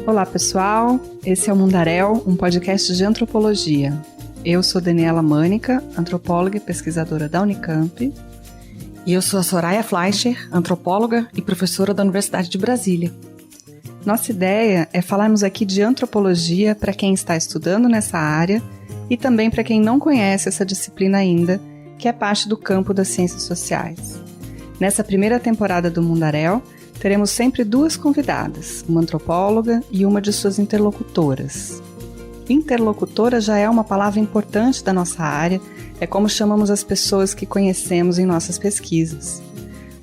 Olá pessoal, esse é o Mundaréu, um podcast de antropologia. Eu sou Daniela Mânica, antropóloga e pesquisadora da Unicamp. E eu sou a Soraya Fleischer, antropóloga e professora da Universidade de Brasília. Nossa ideia é falarmos aqui de antropologia para quem está estudando nessa área e também para quem não conhece essa disciplina ainda, que é parte do campo das ciências sociais. Nessa primeira temporada do Mundaréu, teremos sempre duas convidadas, uma antropóloga e uma de suas interlocutoras. Interlocutora já é uma palavra importante da nossa área, é como chamamos as pessoas que conhecemos em nossas pesquisas.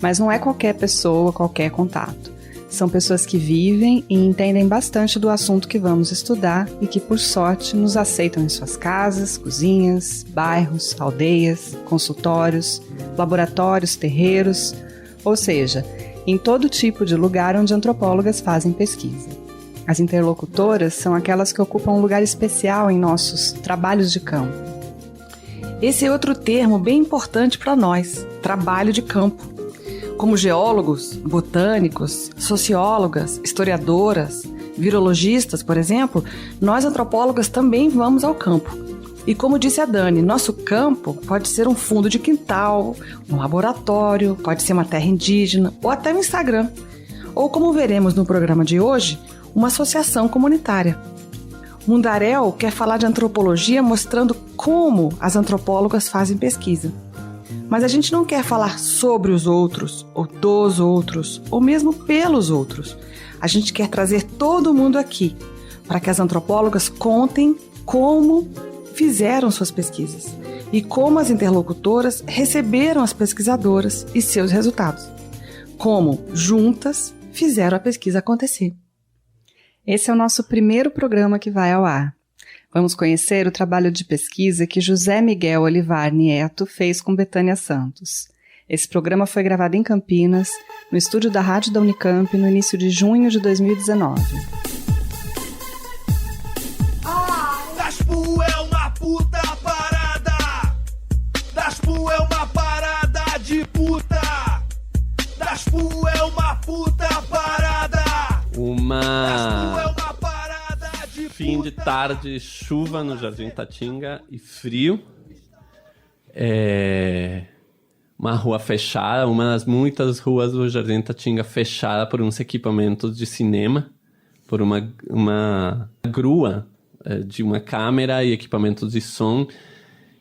Mas não é qualquer pessoa, qualquer contato. São pessoas que vivem e entendem bastante do assunto que vamos estudar e que, por sorte, nos aceitam em suas casas, cozinhas, bairros, aldeias, consultórios, laboratórios, terreiros, ou seja, em todo tipo de lugar onde antropólogas fazem pesquisa. As interlocutoras são aquelas que ocupam um lugar especial em nossos trabalhos de campo. Esse é outro termo bem importante para nós, trabalho de campo. Como geólogos, botânicos, sociólogas, historiadoras, virologistas, por exemplo, nós antropólogas também vamos ao campo. E como disse a Dani, nosso campo pode ser um fundo de quintal, um laboratório, pode ser uma terra indígena ou até um Instagram. Ou como veremos no programa de hoje, uma associação comunitária. Mundaréu quer falar de antropologia mostrando como as antropólogas fazem pesquisa. Mas a gente não quer falar sobre os outros, ou dos outros, ou mesmo pelos outros. A gente quer trazer todo mundo aqui, para que as antropólogas contem como fizeram suas pesquisas e como as interlocutoras receberam as pesquisadoras e seus resultados. Como, juntas, fizeram a pesquisa acontecer. Esse é o nosso primeiro programa que vai ao ar. Vamos conhecer o trabalho de pesquisa que José Miguel Olivar Nieto fez com Betânia Santos. Esse programa foi gravado em Campinas, no estúdio da Rádio da Unicamp, no início de junho de 2019. Daspu é uma puta parada! Daspu é uma parada de puta! Daspu é uma puta parada! Fim de tarde, chuva no Jardim Tatinga e frio. Uma rua fechada, uma das muitas ruas do Jardim Tatinga fechada por uns equipamentos de cinema, por uma grua de uma câmera e equipamentos de som,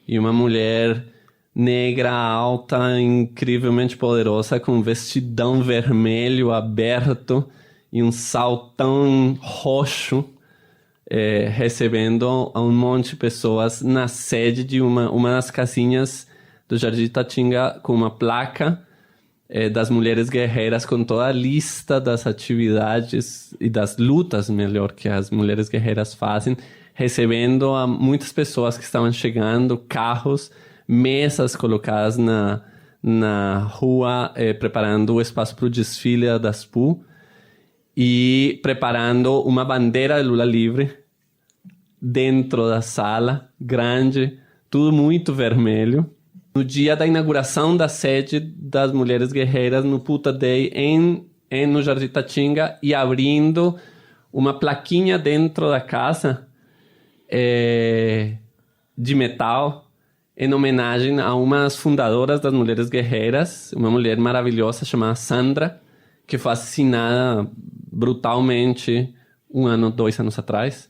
e uma mulher negra, alta, incrivelmente poderosa, com um vestidão vermelho aberto e um saltão roxo, recebendo um monte de pessoas na sede de uma das casinhas do Jardim Tatinga, com uma placa das mulheres guerreiras, com toda a lista das atividades e das lutas, melhor, que as mulheres guerreiras fazem, recebendo muitas pessoas que estavam chegando, carros, mesas colocadas na rua, preparando o espaço para o desfile da Daspu e preparando uma bandeira de Lula livre dentro da sala, grande, tudo muito vermelho. No dia da inauguração da sede das Mulheres Guerreiras no Puta Day no Jardim Tatinga, e abrindo uma plaquinha dentro da casa de metal em homenagem a uma das fundadoras das Mulheres Guerreiras, uma mulher maravilhosa chamada Sandra, que foi assassinada brutalmente 2 anos atrás,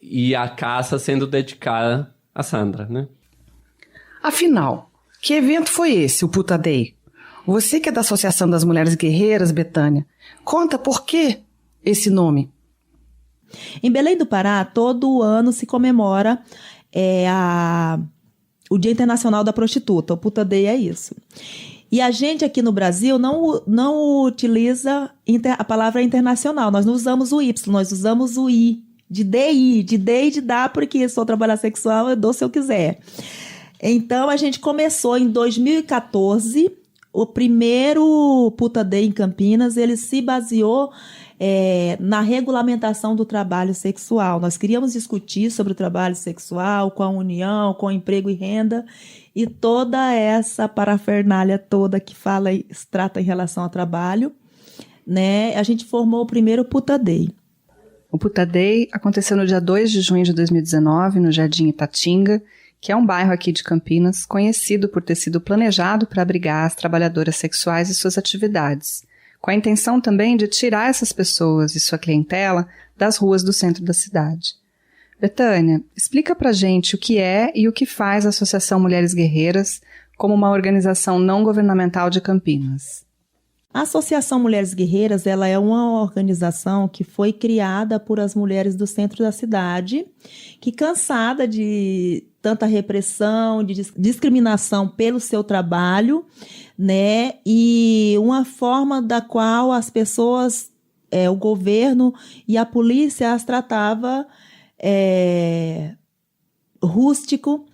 e a casa sendo dedicada a Sandra, né? Afinal, que evento foi esse, o Puta Day? Você que é da Associação das Mulheres Guerreiras, Betânia, conta por que esse nome. Em Belém do Pará, todo ano se comemora o Dia Internacional da Prostituta. O Puta Day é isso. E a gente aqui no Brasil não utiliza a palavra internacional. Nós não usamos o Y, nós usamos o I, de DI, de D e de dá, porque sou trabalhador sexual, eu dou se eu quiser. Então, a gente começou em 2014, o primeiro Puta Day em Campinas, ele se baseou na regulamentação do trabalho sexual. Nós queríamos discutir sobre o trabalho sexual com a União, com emprego e renda, e toda essa parafernália toda que trata em relação ao trabalho, né? A gente formou o primeiro Puta Day. O Puta Day aconteceu no dia 2 de junho de 2019, no Jardim Itatinga, que é um bairro aqui de Campinas, conhecido por ter sido planejado para abrigar as trabalhadoras sexuais e suas atividades, com a intenção também de tirar essas pessoas e sua clientela das ruas do centro da cidade. Betânia, explica pra gente o que é e o que faz a Associação Mulheres Guerreiras como uma organização não governamental de Campinas. A Associação Mulheres Guerreiras, ela é uma organização que foi criada por as mulheres do centro da cidade, que cansada de tanta repressão, de discriminação pelo seu trabalho, né? E uma forma da qual as pessoas, o governo e a polícia as tratava rústico,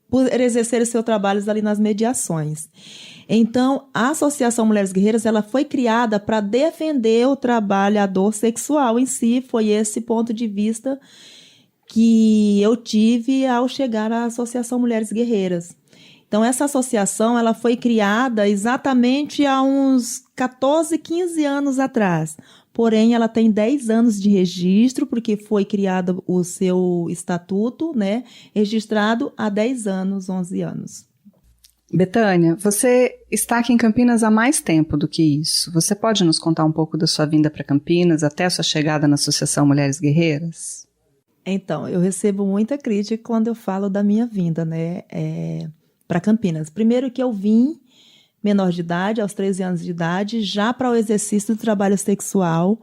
por exercer os seus trabalhos ali nas mediações. Então, a Associação Mulheres Guerreiras, ela foi criada para defender o trabalhador sexual em si. Foi esse ponto de vista que eu tive ao chegar à Associação Mulheres Guerreiras. Então, essa associação, ela foi criada exatamente há uns 14, 15 anos atrás. Porém, ela tem 10 anos de registro, porque foi criado o seu estatuto, né? Registrado há 10 anos, 11 anos. Betânia, você está aqui em Campinas há mais tempo do que isso. Você pode nos contar um pouco da sua vinda para Campinas até a sua chegada na Associação Mulheres Guerreiras? Então, eu recebo muita crítica quando eu falo da minha vinda, né, para Campinas. Primeiro que eu vim menor de idade, aos 13 anos de idade, já para o exercício do trabalho sexual,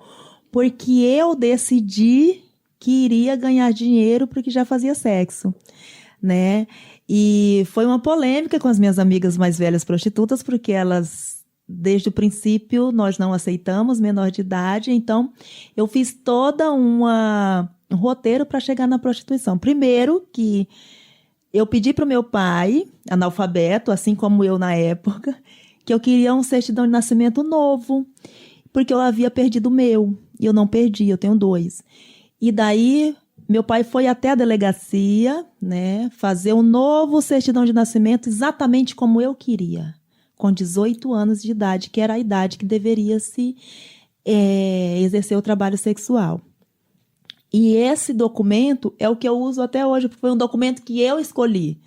porque eu decidi que iria ganhar dinheiro porque já fazia sexo, né? E foi uma polêmica com as minhas amigas mais velhas prostitutas, porque elas, desde o princípio, nós não aceitamos menor de idade. Então, eu fiz toda um roteiro para chegar na prostituição. Primeiro, que eu pedi para o meu pai, analfabeto, assim como eu na época, que eu queria um certidão de nascimento novo, porque eu havia perdido o meu. E eu não perdi, eu tenho 2. E daí, meu pai foi até a delegacia, né, fazer um novo certidão de nascimento exatamente como eu queria, com 18 anos de idade, que era a idade que deveria se exercer o trabalho sexual. E esse documento é o que eu uso até hoje, porque foi um documento que eu escolhi,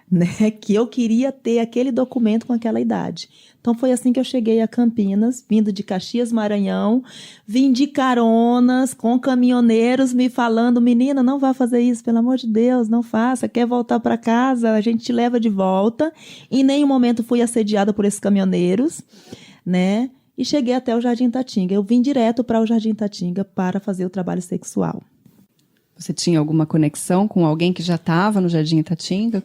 né, que eu queria ter aquele documento com aquela idade. Então, foi assim que eu cheguei a Campinas, vindo de Caxias, Maranhão, vim de caronas com caminhoneiros me falando, menina, não vá fazer isso, pelo amor de Deus, não faça, quer voltar para casa, a gente te leva de volta. Em nenhum momento fui assediada por esses caminhoneiros, né, e cheguei até o Jardim Itatinga. Eu vim direto para o Jardim Itatinga para fazer o trabalho sexual. Você tinha alguma conexão com alguém que já estava no Jardim Itatinga?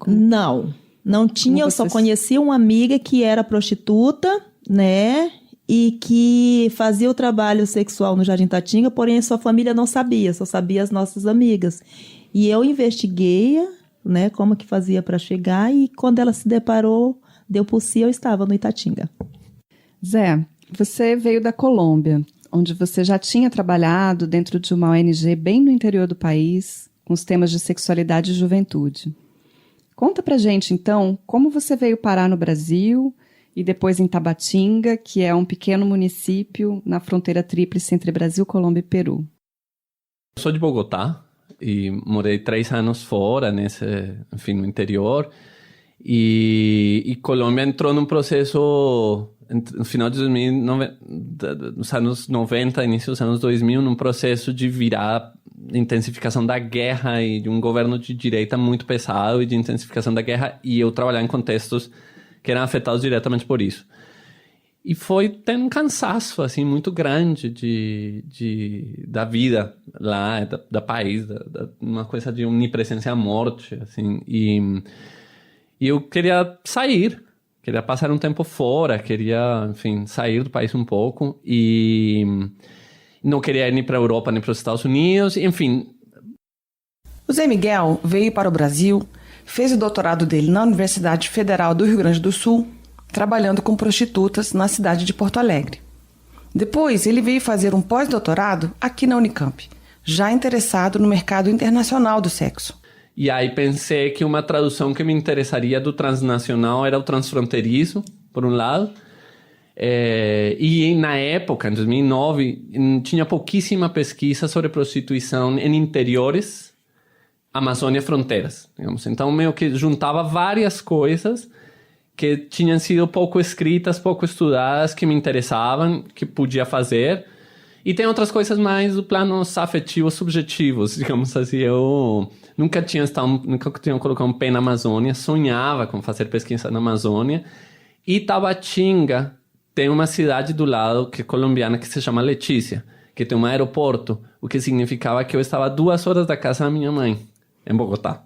Não tinha, eu só conhecia uma amiga que era prostituta, né, e que fazia o trabalho sexual no Jardim Itatinga, porém sua família não sabia, só sabia as nossas amigas. E eu investiguei, né, como que fazia para chegar, e quando ela se deparou, deu por si, eu estava no Itatinga. Zé, você veio da Colômbia, onde você já tinha trabalhado dentro de uma ONG bem no interior do país, com os temas de sexualidade e juventude. Conta pra gente, então, como você veio parar no Brasil e depois em Tabatinga, que é um pequeno município na fronteira tríplice entre Brasil, Colômbia e Peru. Eu sou de Bogotá e morei 3 anos fora, no interior. E Colômbia entrou num processo, no final de 2009, nos anos 90, início dos anos 2000, num processo de virar intensificação da guerra e de um governo de direita muito pesado e de intensificação da guerra, e eu trabalhar em contextos que eram afetados diretamente por isso. E foi tendo um cansaço, assim, muito grande da vida lá, da país, uma coisa de omnipresença à morte, assim, e eu queria sair, queria passar um tempo fora, queria, enfim, sair do país um pouco, e não queria ir nem para a Europa, nem para os Estados Unidos, enfim. O Zé Miguel veio para o Brasil, fez o doutorado dele na Universidade Federal do Rio Grande do Sul, trabalhando com prostitutas na cidade de Porto Alegre. Depois, ele veio fazer um pós-doutorado aqui na Unicamp, já interessado no mercado internacional do sexo. E aí pensei que uma tradução que me interessaria do transnacional era o transfronteiriço, por um lado. E na época, em 2009, tinha pouquíssima pesquisa sobre prostituição em interiores, Amazônia, fronteiras, digamos. Então, meio que juntava várias coisas que tinham sido pouco escritas, pouco estudadas, que me interessavam, que podia fazer. E tem outras coisas mais do plano afetivos, subjetivos, digamos assim. Eu nunca tinha colocado um pé na Amazônia, sonhava com fazer pesquisa na Amazônia. E Tabatinga tem uma cidade do lado, que é colombiana, que se chama Letícia, que tem um aeroporto, o que significava que eu estava 2 horas da casa da minha mãe, em Bogotá.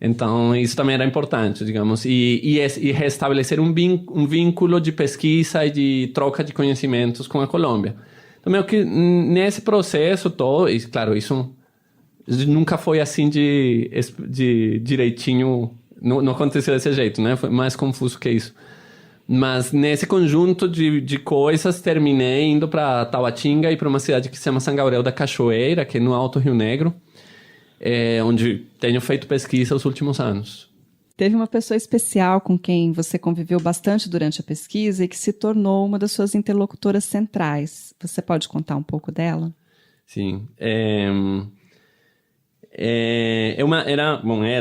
Então, isso também era importante, digamos, e restabelecer um vínculo de pesquisa e de troca de conhecimentos com a Colômbia. Então, meio que nesse processo todo, e claro, isso nunca foi assim de direitinho, não aconteceu desse jeito, né? Foi mais confuso que isso. Mas nesse conjunto de coisas, terminei indo para Tabatinga e para uma cidade que se chama São Gabriel da Cachoeira, que é no Alto Rio Negro, onde tenho feito pesquisa os últimos anos. Teve uma pessoa especial com quem você conviveu bastante durante a pesquisa e que se tornou uma das suas interlocutoras centrais. Você pode contar um pouco dela? Sim. Era,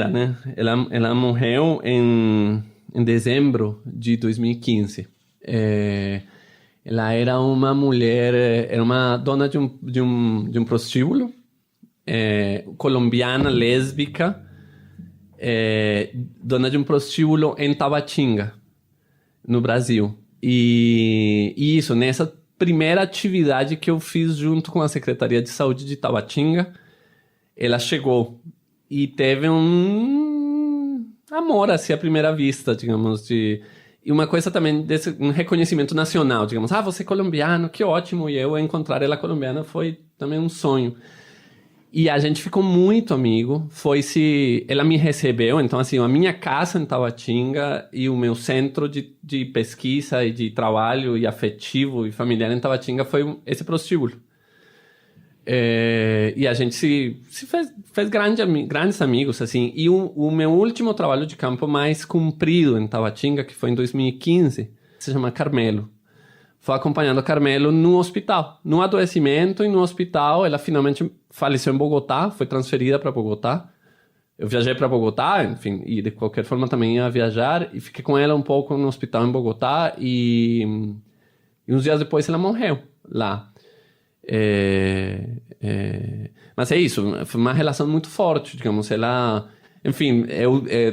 né? Ela morreu em dezembro de 2015. Ela era uma mulher, era uma dona de um prostíbulo, colombiana, lésbica, dona de um prostíbulo em Tabatinga, no Brasil. E isso, nessa primeira atividade que eu fiz junto com a Secretaria de Saúde de Tabatinga, ela chegou e teve um amor, assim, à primeira vista, digamos, e uma coisa também um reconhecimento nacional, digamos, você é colombiano, que ótimo, e eu encontrar ela colombiana foi também um sonho. E a gente ficou muito amigo, ela me recebeu, então assim, a minha casa em Tabatinga e o meu centro de pesquisa e de trabalho e afetivo e familiar em Tabatinga foi esse prostíbulo. E a gente se fez grandes amigos, assim. E o meu último trabalho de campo mais comprido em Tabatinga, que foi em 2015, se chama Carmelo. Foi acompanhando a Carmelo no hospital, no adoecimento e no hospital. Ela finalmente faleceu em Bogotá, foi transferida para Bogotá. Eu viajei para Bogotá, enfim, e de qualquer forma também ia viajar. E fiquei com ela um pouco no hospital em Bogotá. E uns dias depois ela morreu lá. Mas é isso, foi uma relação muito forte, digamos, ela, enfim,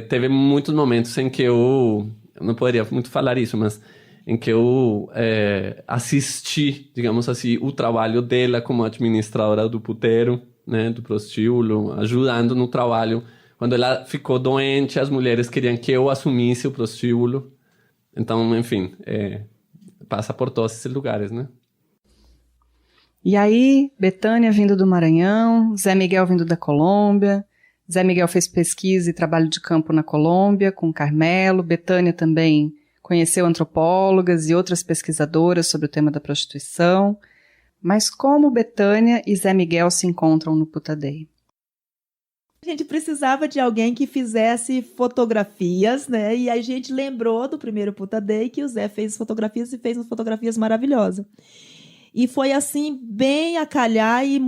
teve muitos momentos em que eu não poderia muito falar isso, mas em que eu assisti, digamos assim, o trabalho dela como administradora do puteiro, né, do prostíbulo, ajudando no trabalho. Quando ela ficou doente, as mulheres queriam que eu assumisse o prostíbulo. Então, enfim, passa por todos esses lugares, né? E aí, Betânia vindo do Maranhão, Zé Miguel vindo da Colômbia. Zé Miguel fez pesquisa e trabalho de campo na Colômbia, com Carmelo. Betânia também conheceu antropólogas e outras pesquisadoras sobre o tema da prostituição. Mas como Betânia e Zé Miguel se encontram no Puta Day? A gente precisava de alguém que fizesse fotografias, né? E a gente lembrou do primeiro Puta Day que o Zé fez fotografias e fez umas fotografias maravilhosas. E foi assim, bem a calhar e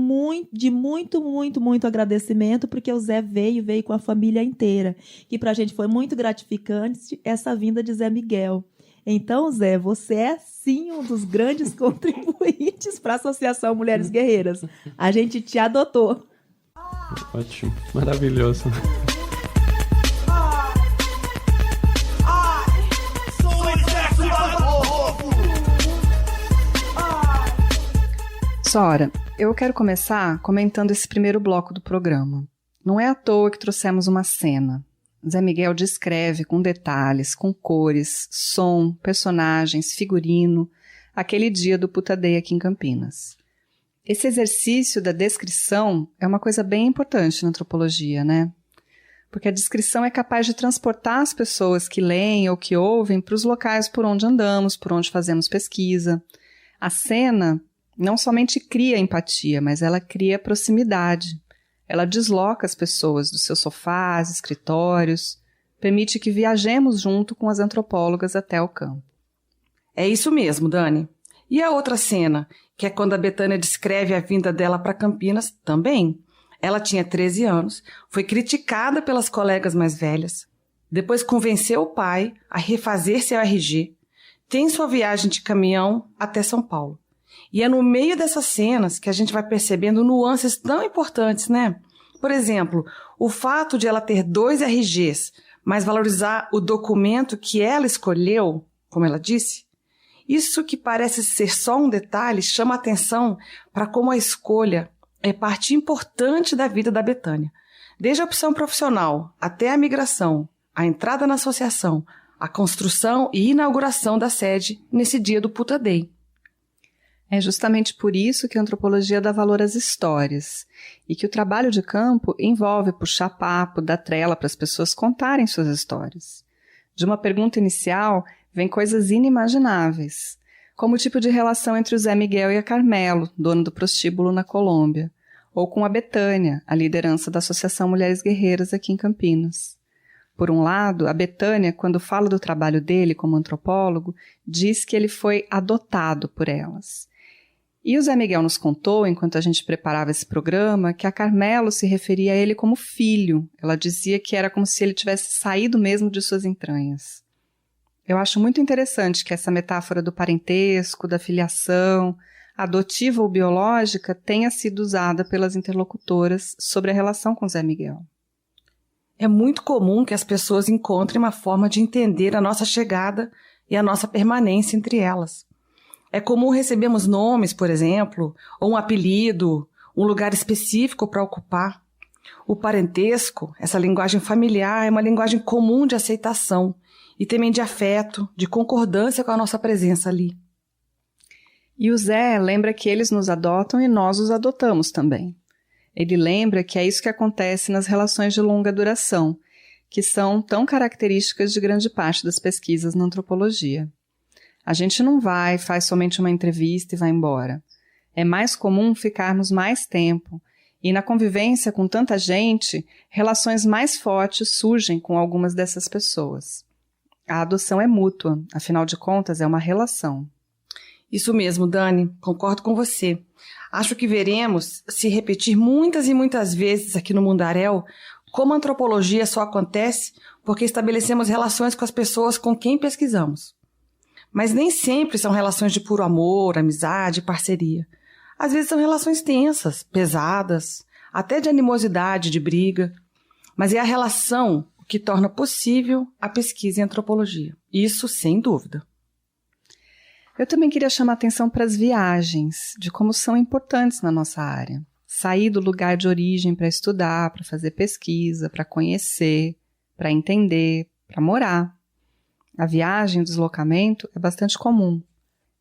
de muito agradecimento, porque o Zé veio com a família inteira. Que pra gente foi muito gratificante essa vinda de Zé Miguel. Então, Zé, você é sim um dos grandes contribuintes para a Associação Mulheres Guerreiras. A gente te adotou. Ótimo, maravilhoso. Sora, eu quero começar comentando esse primeiro bloco do programa. Não é à toa que trouxemos uma cena. Zé Miguel descreve com detalhes, com cores, som, personagens, figurino, aquele dia do Puta Day aqui em Campinas. Esse exercício da descrição é uma coisa bem importante na antropologia, né? Porque a descrição é capaz de transportar as pessoas que leem ou que ouvem para os locais por onde andamos, por onde fazemos pesquisa. A cena não somente cria empatia, mas ela cria proximidade. Ela desloca as pessoas dos seus sofás, escritórios, permite que viajemos junto com as antropólogas até o campo. É isso mesmo, Dani. E a outra cena, que é quando a Betânia descreve a vinda dela para Campinas, também. Ela tinha 13 anos, foi criticada pelas colegas mais velhas, depois convenceu o pai a refazer seu RG, tem sua viagem de caminhão até São Paulo. E é no meio dessas cenas que a gente vai percebendo nuances tão importantes, né? Por exemplo, o fato de ela ter 2 RGs, mas valorizar o documento que ela escolheu, como ela disse. Isso que parece ser só um detalhe chama atenção para como a escolha é parte importante da vida da Betânia. Desde a opção profissional até a migração, a entrada na associação, a construção e inauguração da sede nesse dia do Puta Day. É justamente por isso que a antropologia dá valor às histórias e que o trabalho de campo envolve puxar papo, dar trela para as pessoas contarem suas histórias. De uma pergunta inicial, vem coisas inimagináveis, como o tipo de relação entre o Zé Miguel e a Carmelo, dono do prostíbulo na Colômbia, ou com a Betânia, a liderança da Associação Mulheres Guerreiras aqui em Campinas. Por um lado, a Betânia, quando fala do trabalho dele como antropólogo, diz que ele foi adotado por elas. E o Zé Miguel nos contou, enquanto a gente preparava esse programa, que a Carmelo se referia a ele como filho. Ela dizia que era como se ele tivesse saído mesmo de suas entranhas. Eu acho muito interessante que essa metáfora do parentesco, da filiação, adotiva ou biológica, tenha sido usada pelas interlocutoras sobre a relação com Zé Miguel. É muito comum que as pessoas encontrem uma forma de entender a nossa chegada e a nossa permanência entre elas. É comum recebermos nomes, por exemplo, ou um apelido, um lugar específico para ocupar. O parentesco, essa linguagem familiar, é uma linguagem comum de aceitação e também de afeto, de concordância com a nossa presença ali. E o Zé lembra que eles nos adotam e nós os adotamos também. Ele lembra que é isso que acontece nas relações de longa duração, que são tão características de grande parte das pesquisas na antropologia. A gente não vai, faz somente uma entrevista e vai embora. É mais comum ficarmos mais tempo, e na convivência com tanta gente, relações mais fortes surgem com algumas dessas pessoas. A adoção é mútua, afinal de contas é uma relação. Isso mesmo, Dani, concordo com você. Acho que veremos se repetir muitas e muitas vezes aqui no Mundaréu como a antropologia só acontece porque estabelecemos relações com as pessoas com quem pesquisamos. Mas nem sempre são relações de puro amor, amizade, parceria. Às vezes são relações tensas, pesadas, até de animosidade, de briga. Mas é a relação que torna possível a pesquisa em antropologia. Isso sem dúvida. Eu também queria chamar a atenção para as viagens, de como são importantes na nossa área. Sair do lugar de origem para estudar, para fazer pesquisa, para conhecer, para entender, para morar. A viagem, o deslocamento é bastante comum.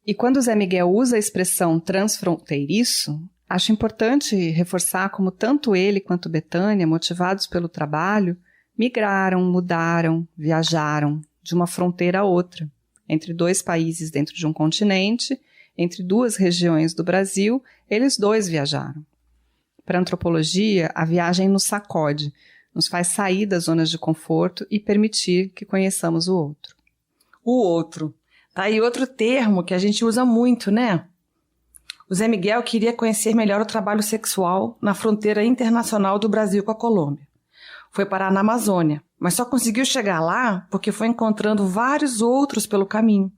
E quando o Zé Miguel usa a expressão transfronteiriço, acho importante reforçar como tanto ele quanto Betânia, motivados pelo trabalho, migraram, mudaram, viajaram de uma fronteira a outra, entre 2 países dentro de um continente, entre 2 regiões do Brasil, eles 2 viajaram. Para a antropologia, a viagem nos sacode, nos faz sair das zonas de conforto e permitir que conheçamos o outro. O outro. Tá aí outro termo que a gente usa muito, né? O Zé Miguel queria conhecer melhor o trabalho sexual na fronteira internacional do Brasil com a Colômbia. Foi parar na Amazônia, mas só conseguiu chegar lá porque foi encontrando vários outros pelo caminho.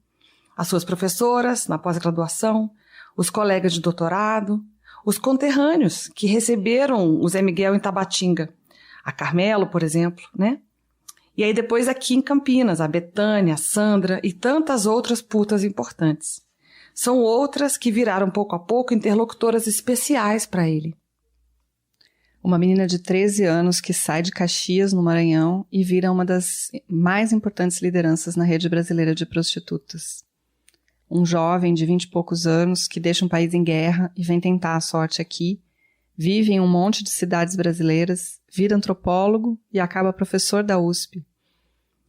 As suas professoras, na pós-graduação, os colegas de doutorado, os conterrâneos que receberam o Zé Miguel em Tabatinga. A Carmelo, por exemplo, né? E aí depois aqui em Campinas, a Betânia, a Sandra e tantas outras putas importantes. São outras que viraram pouco a pouco interlocutoras especiais para ele. Uma menina de 13 anos que sai de Caxias, no Maranhão, e vira uma das mais importantes lideranças na rede brasileira de prostitutas. Um jovem de 20 e poucos anos que deixa um país em guerra e vem tentar a sorte aqui, vive em um monte de cidades brasileiras, vira antropólogo e acaba professor da USP.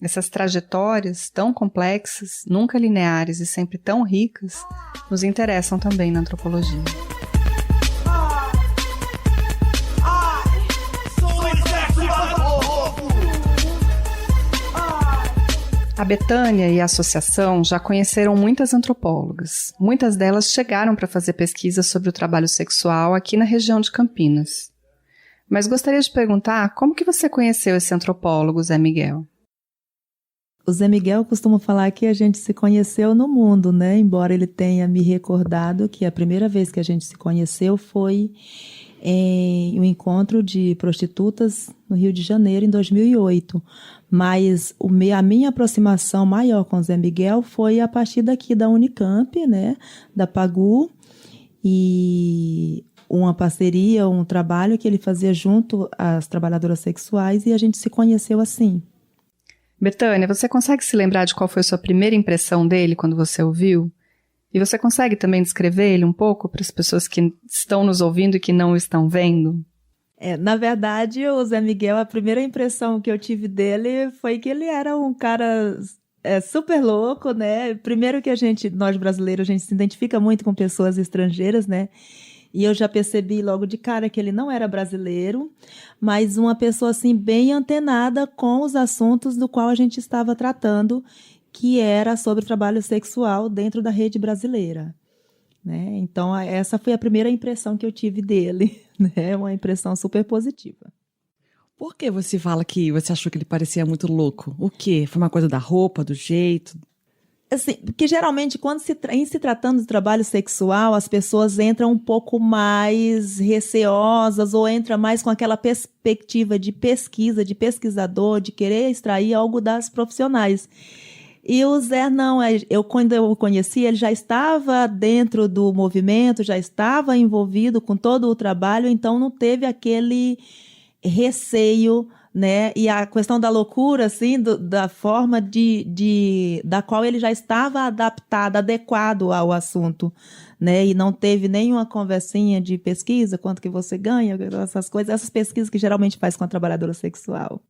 Essas trajetórias tão complexas, nunca lineares e sempre tão ricas, nos interessam também na antropologia. A Betânia e a associação já conheceram muitas antropólogas. Muitas delas chegaram para fazer pesquisa sobre o trabalho sexual aqui na região de Campinas. Mas gostaria de perguntar como que você conheceu esse antropólogo, Zé Miguel? O Zé Miguel costuma falar que a gente se conheceu no mundo, né? Embora ele tenha me recordado que a primeira vez que a gente se conheceu foi em um encontro de prostitutas no Rio de Janeiro, em 2008. Mas a minha aproximação maior com o Zé Miguel foi a partir daqui da Unicamp, né? Da Pagu, e uma parceria, um trabalho que ele fazia junto às trabalhadoras sexuais, e a gente se conheceu assim. Betânia, você consegue se lembrar de qual foi a sua primeira impressão dele quando você ouviu? E você consegue também descrever ele um pouco para as pessoas que estão nos ouvindo e que não o estão vendo? Na verdade, o Zé Miguel, a primeira impressão que eu tive dele foi que ele era um cara super louco, né? Primeiro que nós brasileiros, a gente se identifica muito com pessoas estrangeiras, né? E eu já percebi logo de cara que ele não era brasileiro, mas uma pessoa assim bem antenada com os assuntos do qual a gente estava tratando, que era sobre o trabalho sexual dentro da rede brasileira, né? Então, essa foi a primeira impressão que eu tive dele, né? Uma impressão super positiva. Por que você fala que você achou que ele parecia muito louco? O quê? Foi uma coisa da roupa, do jeito? Assim, porque geralmente, quando em se tratando do trabalho sexual, as pessoas entram um pouco mais receosas ou entram mais com aquela perspectiva de pesquisa, de pesquisador, de querer extrair algo das profissionais. E o Zé não, quando eu o conheci, ele já estava dentro do movimento, já estava envolvido com todo o trabalho, então não teve aquele receio, né? E a questão da loucura, assim, da forma da qual ele já estava adaptado, adequado ao assunto, né? E não teve nenhuma conversinha de pesquisa, quanto que você ganha, essas coisas, essas pesquisas que geralmente faz com a trabalhadora sexual.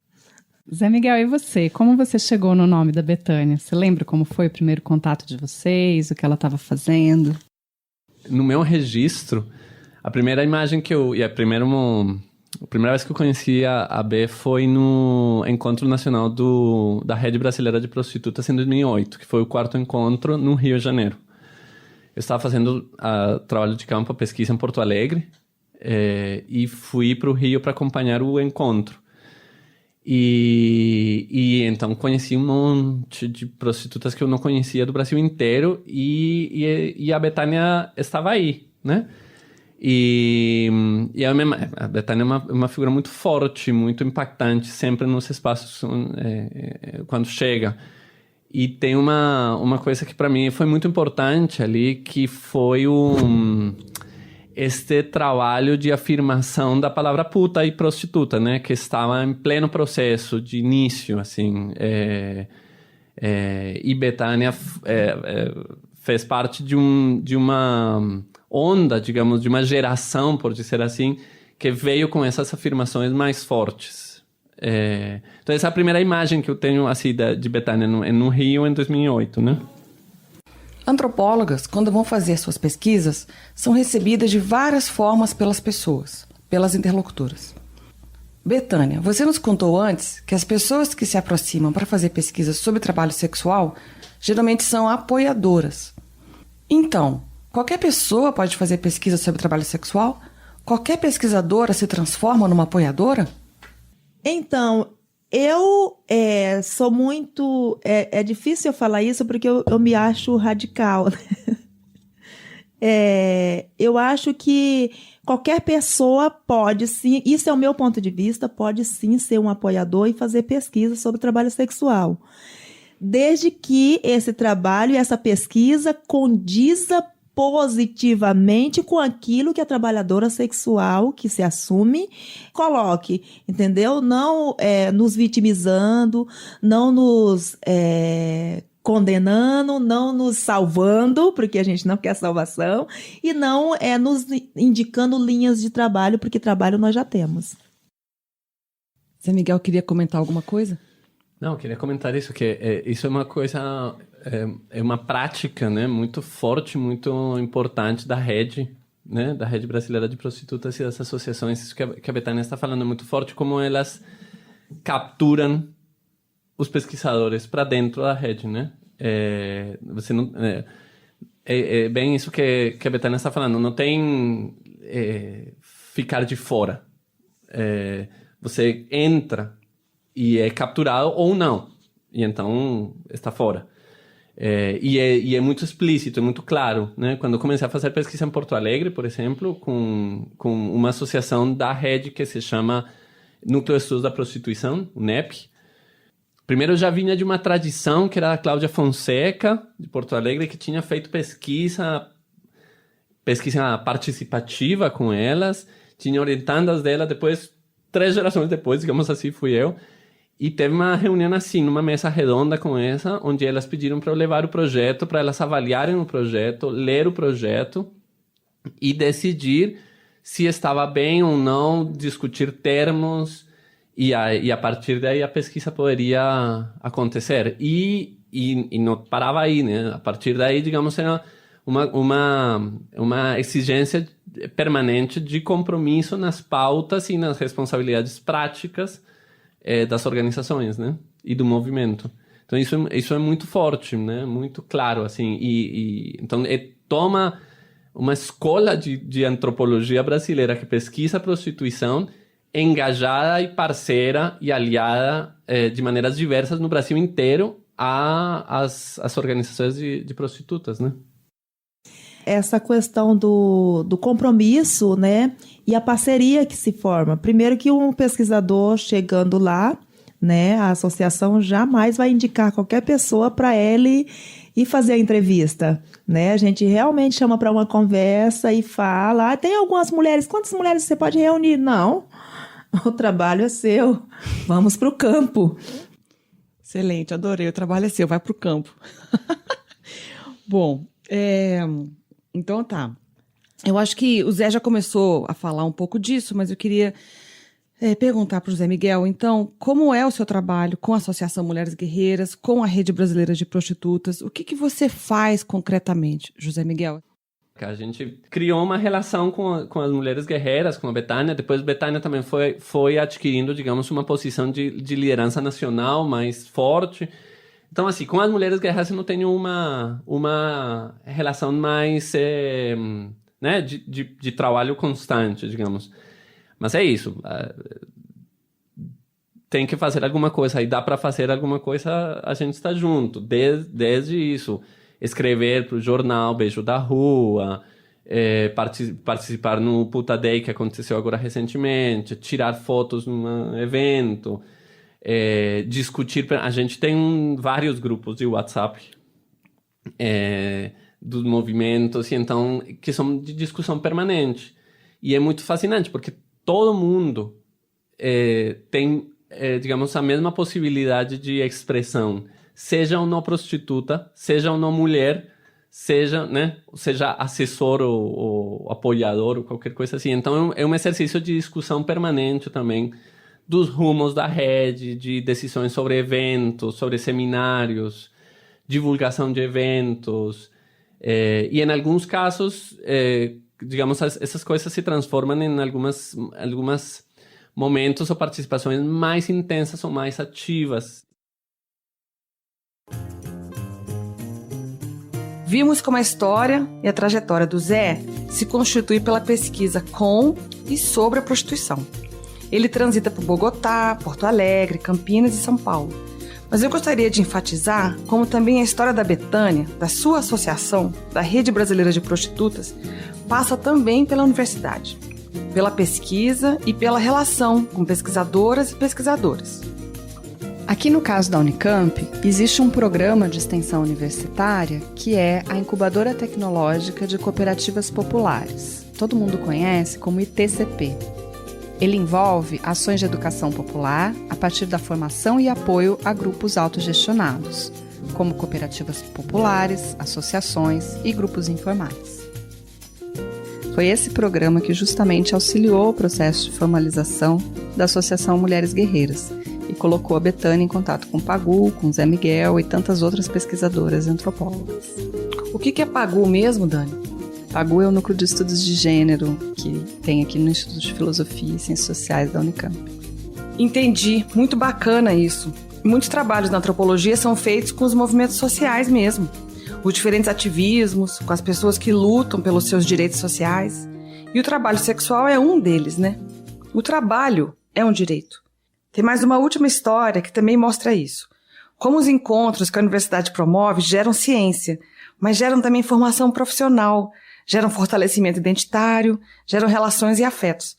Zé Miguel, e você? Como você chegou no nome da Betânia? Você lembra como foi o primeiro contato de vocês, o que ela estava fazendo? No meu registro, a primeira imagem que eu... A primeira vez que eu conheci a B foi no Encontro Nacional da Rede Brasileira de Prostitutas em 2008, que foi o 4º encontro no Rio de Janeiro. Eu estava fazendo trabalho de campo, pesquisa em Porto Alegre, e fui para o Rio para acompanhar o encontro. E então conheci um monte de prostitutas que eu não conhecia do Brasil inteiro, e a Betânia estava aí, né? E a Betânia é uma figura muito forte, muito impactante, sempre nos espaços quando chega. E tem uma coisa que para mim foi muito importante ali, que foi este trabalho de afirmação da palavra puta e prostituta, né? Que estava em pleno processo de início, assim. E Betânia fez parte de uma onda, digamos, de uma geração, por dizer assim, que veio com essas afirmações mais fortes. Então essa é a primeira imagem que eu tenho assim, de Betânia no Rio em 2008, né? Antropólogas, quando vão fazer suas pesquisas, são recebidas de várias formas pelas pessoas, pelas interlocutoras. Betânia, você nos contou antes que as pessoas que se aproximam para fazer pesquisas sobre trabalho sexual geralmente são apoiadoras. Então, qualquer pessoa pode fazer pesquisa sobre trabalho sexual? Qualquer pesquisadora se transforma numa apoiadora? Então, eu sou muito... É difícil eu falar isso porque eu me acho radical. Eu acho que qualquer pessoa pode sim, isso é o meu ponto de vista, pode sim ser um apoiador e fazer pesquisa sobre trabalho sexual. Desde que esse trabalho e essa pesquisa condiza positivamente com aquilo que a trabalhadora sexual que se assume coloque, entendeu? Não nos vitimizando, não nos condenando, não nos salvando, porque a gente não quer salvação, e não nos indicando linhas de trabalho, porque trabalho nós já temos. Zé Miguel queria comentar alguma coisa? Não, eu queria comentar isso, que isso é uma coisa, é uma prática, né, muito forte, muito importante da rede, né, da Rede Brasileira de Prostitutas e das associações. Isso que a Betânia está falando é muito forte, como elas capturam os pesquisadores para dentro da rede, né? Você não, é bem isso que a Betânia está falando, não tem ficar de fora. Você entra e é capturado ou não, e então está fora. E é muito explícito, é muito claro, né? Quando eu comecei a fazer pesquisa em Porto Alegre, por exemplo, com uma associação da rede que se chama Núcleo de Estudos da Prostituição, o NEP. Primeiro eu já vinha de uma tradição que era a Cláudia Fonseca, de Porto Alegre, que tinha feito pesquisa participativa com elas, tinha orientandas dela, depois, 3 gerações depois, digamos assim, fui eu. E teve uma reunião assim, numa mesa redonda com essa, onde elas pediram para eu levar o projeto, para elas avaliarem o projeto, ler o projeto e decidir se estava bem ou não, discutir termos, e a partir daí a pesquisa poderia acontecer. E não parava aí, né? A partir daí, digamos, era uma exigência permanente de compromisso nas pautas e nas responsabilidades práticas das organizações, né? E do movimento. Então isso é muito forte, né? Muito claro, assim. Então toma uma escola de antropologia brasileira que pesquisa a prostituição, engajada e parceira e aliada de maneiras diversas no Brasil inteiro às organizações de prostitutas, né? Essa questão do compromisso, né, e a parceria que se forma. Primeiro que um pesquisador chegando lá, né, a associação jamais vai indicar qualquer pessoa para ele ir fazer a entrevista, né? A gente realmente chama para uma conversa e fala, tem algumas mulheres, quantas mulheres você pode reunir? Não, o trabalho é seu, vamos para o campo. Excelente, adorei, o trabalho é seu, vai para o campo. Bom, então tá. Eu acho que o Zé já começou a falar um pouco disso, mas eu queria perguntar para o José Miguel, então, como é o seu trabalho com a Associação Mulheres Guerreiras, com a Rede Brasileira de Prostitutas? O que você faz concretamente, José Miguel? A gente criou uma relação com as mulheres guerreiras, com a Betânia. Depois a Betânia também foi adquirindo, digamos, uma posição de liderança nacional mais forte. Então, assim, com as mulheres guerreiras eu não tenho uma relação mais né, de trabalho constante, digamos. Mas é isso. Tem que fazer alguma coisa. Aí dá para fazer alguma coisa, a gente está junto. Desde isso. Escrever para o jornal Beijo da Rua, participar no Puta Day, que aconteceu agora recentemente, tirar fotos num evento, discutir. A gente tem vários grupos de WhatsApp dos movimentos, e então, que são de discussão permanente. E é muito fascinante, porque todo mundo tem, digamos, a mesma possibilidade de expressão. Seja ou não prostituta, seja ou não mulher, seja assessor ou apoiador ou qualquer coisa assim. Então é um exercício de discussão permanente também dos rumos da rede, de decisões sobre eventos, sobre seminários, divulgação de eventos. E em alguns casos, digamos, essas coisas se transformam em algumas momentos ou participações mais intensas ou mais ativas. Vimos como a história e a trajetória do Zé se constitui pela pesquisa com e sobre a prostituição. Ele transita por Bogotá, Porto Alegre, Campinas e São Paulo. Mas eu gostaria de enfatizar como também a história da Betânia, da sua associação, da Rede Brasileira de Prostitutas, passa também pela universidade, pela pesquisa e pela relação com pesquisadoras e pesquisadores. Aqui no caso da Unicamp, existe um programa de extensão universitária que é a Incubadora Tecnológica de Cooperativas Populares. Todo mundo conhece como ITCP. Ele envolve ações de educação popular a partir da formação e apoio a grupos autogestionados, como cooperativas populares, associações e grupos informais. Foi esse programa que justamente auxiliou o processo de formalização da Associação Mulheres Guerreiras, e colocou a Bethânia em contato com Pagu, com Zé Miguel e tantas outras pesquisadoras e antropólogas. O que é Pagu mesmo, Dani? Pagu é o núcleo de estudos de gênero que tem aqui no Instituto de Filosofia e Ciências Sociais da Unicamp. Entendi, muito bacana isso. Muitos trabalhos na antropologia são feitos com os movimentos sociais mesmo. Os diferentes ativismos, com as pessoas que lutam pelos seus direitos sociais. E o trabalho sexual é um deles, né? O trabalho é um direito. Tem mais uma última história que também mostra isso. Como os encontros que a universidade promove geram ciência, mas geram também formação profissional, geram fortalecimento identitário, geram relações e afetos.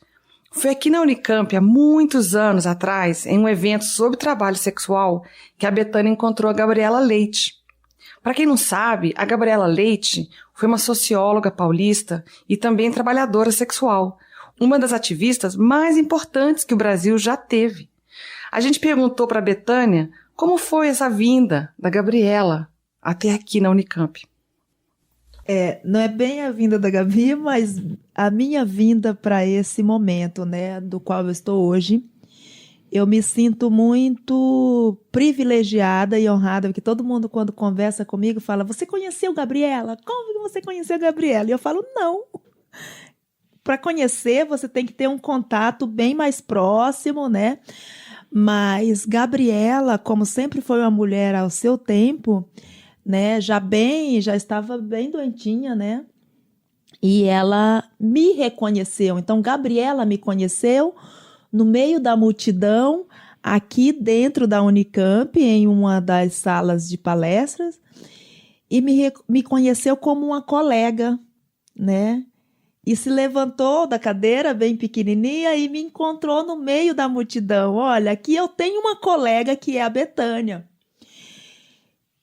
Foi aqui na Unicamp, há muitos anos atrás, em um evento sobre trabalho sexual, que a Bethânia encontrou a Gabriela Leite. Para quem não sabe, a Gabriela Leite foi uma socióloga paulista e também trabalhadora sexual, uma das ativistas mais importantes que o Brasil já teve. A gente perguntou para a Bethânia como foi essa vinda da Gabriela até aqui na Unicamp. Não é bem a vinda da Gabi, mas a minha vinda para esse momento, né, do qual eu estou hoje. Eu me sinto muito privilegiada e honrada, porque todo mundo, quando conversa comigo, fala: você conheceu Gabriela? Como que você conheceu Gabriela? E eu falo: não. Para conhecer, você tem que ter um contato bem mais próximo, né? Mas Gabriela, como sempre foi uma mulher ao seu tempo, né, já estava bem doentinha, né? E ela me reconheceu. Então, Gabriela me conheceu no meio da multidão, aqui dentro da Unicamp, em uma das salas de palestras, e me conheceu como uma colega, né? E se levantou da cadeira, bem pequenininha, e me encontrou no meio da multidão. Olha, aqui eu tenho uma colega que é a Bethânia.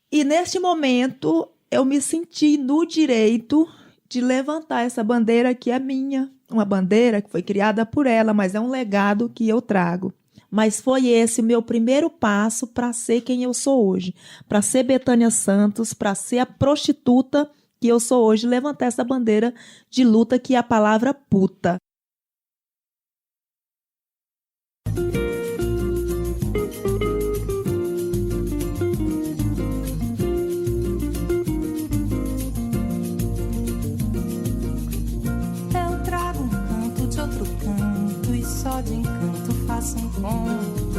E neste momento, eu me senti no direito de levantar essa bandeira que é minha. Uma bandeira que foi criada por ela, mas é um legado que eu trago. Mas foi esse o meu primeiro passo para ser quem eu sou hoje. Para ser Bethânia Santos, para ser a prostituta que eu sou hoje, levantar essa bandeira de luta que é a palavra puta. Eu trago um canto de outro canto e só de encanto faço um conto.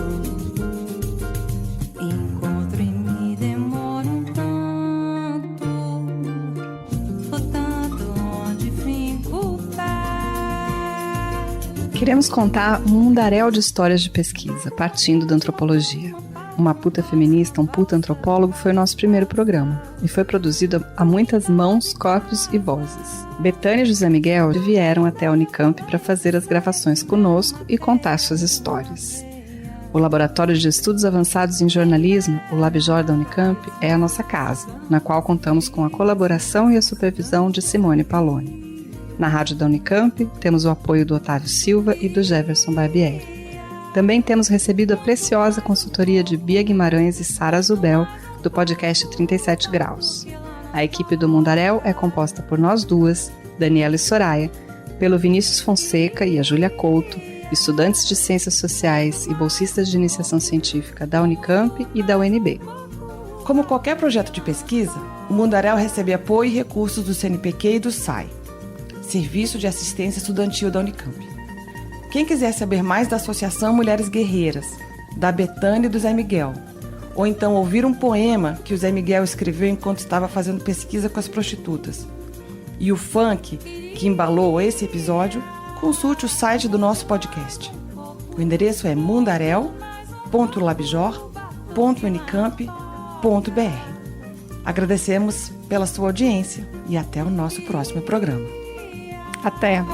Encontro e me demoro um tanto, botando onde fico pé. Queremos contar um mundaréu de histórias de pesquisa, partindo da antropologia. Uma Puta Feminista, um Puta Antropólogo foi o nosso primeiro programa e foi produzido a muitas mãos, corpos e vozes. Bethânia e José Miguel vieram até a Unicamp para fazer as gravações conosco e contar suas histórias. O Laboratório de Estudos Avançados em Jornalismo, o LabJOR da Unicamp, é a nossa casa, na qual contamos com a colaboração e a supervisão de Simone Paloni. Na rádio da Unicamp, temos o apoio do Otávio Silva e do Jefferson Barbieri. Também temos recebido a preciosa consultoria de Bia Guimarães e Sara Zubel, do podcast 37 Graus. A equipe do Mundaréu é composta por nós duas, Daniela e Soraya, pelo Vinícius Fonseca e a Júlia Couto, estudantes de Ciências Sociais e bolsistas de iniciação científica da Unicamp e da UNB. Como qualquer projeto de pesquisa, o Mundaréu recebe apoio e recursos do CNPq e do SAI, Serviço de Assistência Estudantil da Unicamp. Quem quiser saber mais da Associação Mulheres Guerreiras, da Bethânia e do Zé Miguel, ou então ouvir um poema que o Zé Miguel escreveu enquanto estava fazendo pesquisa com as prostitutas, e o funk que embalou esse episódio, consulte o site do nosso podcast. O endereço é mundaréu.labjor.unicamp.br. Agradecemos pela sua audiência e até o nosso próximo programa. Até!